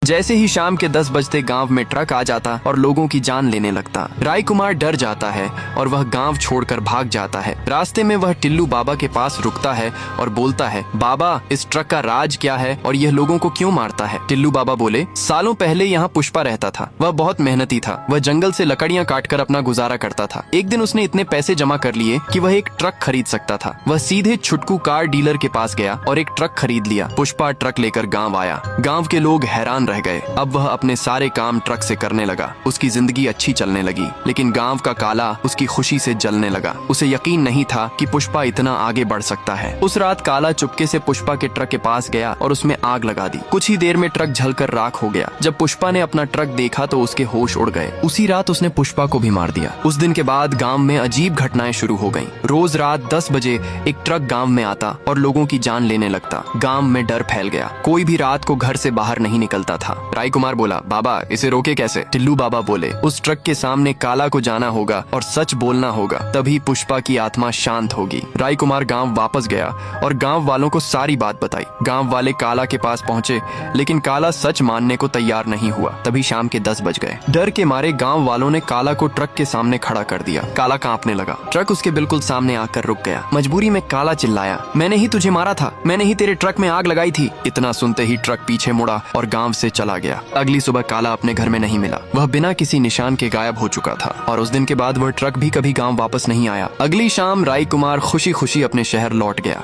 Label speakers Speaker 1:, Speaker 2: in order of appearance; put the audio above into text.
Speaker 1: जैसे ही शाम के 10 बजते गांव में ट्रक आ जाता और लोगों की जान लेने लगता। राय कुमार डर जाता है और वह गांव छोड़कर भाग जाता है। रास्ते में वह टिल्लू बाबा के पास रुकता है और बोलता है, बाबा इस ट्रक का राज क्या है और यह लोगों को क्यों मारता है? टिल्लू बाबा बोले, सालों पहले यहाँ पुष्पा रहता था। वह बहुत मेहनती था। वह जंगल से लकड़ियाँ काटकर अपना गुजारा करता था। एक दिन उसने इतने पैसे जमा कर लिए कि वह एक ट्रक खरीद सकता था। वह सीधे छुटकू कार डीलर के पास गया और एक ट्रक खरीद लिया। पुष्पा ट्रक लेकर गांव आया। गांव के लोग हैरान रह गए। अब वह अपने सारे काम ट्रक से करने लगा। उसकी जिंदगी अच्छी चलने लगी, लेकिन गांव का काला उसकी खुशी से जलने लगा। उसे यकीन नहीं था कि पुष्पा इतना आगे बढ़ सकता है। उस रात काला चुपके से पुष्पा के ट्रक के पास गया और उसमें आग लगा दी। कुछ ही देर में ट्रक जलकर राख हो गया। जब पुष्पा ने अपना ट्रक देखा तो उसके होश उड़ गए। उसी रात उसने पुष्पा को भी मार दिया। उस दिन के बाद गांव में अजीब घटनाएं शुरू हो गईं। रोज रात 10 बजे एक ट्रक गांव में आता और लोगों की जान लेने लगता। गांव में डर फैल गया। कोई भी रात को घर से बाहर नहीं निकलता था। राय कुमार बोला, बाबा इसे रोके कैसे? टिल्लू बाबा बोले, उस ट्रक के सामने काला को जाना होगा और सच बोलना होगा, तभी पुष्पा की आत्मा शांत होगी। राय कुमार गांव वापस गया और गांव वालों को सारी बात बताई। गांव वाले काला के पास पहुंचे, लेकिन काला सच मानने को तैयार नहीं हुआ। तभी शाम के 10 बज गए। डर के मारे गांव वालों ने काला को ट्रक के सामने खड़ा कर दिया। काला कांपने लगा। ट्रक उसके बिल्कुल सामने आकर रुक गया। मजबूरी में काला चिल्लाया, मैंने ही तुझे मारा था, मैंने ही तेरे ट्रक में आग लगाई थी। इतना सुनते ही ट्रक पीछे मुड़ा और गांव से चला गया। अगली सुबह काला अपने घर में नहीं मिला। वह बिना किसी निशान के गायब हो चुका था और उस दिन के बाद वह ट्रक भी कभी गांव वापस नहीं आया। अगली शाम राय कुमार खुशी खुशी अपने शहर लौट गया।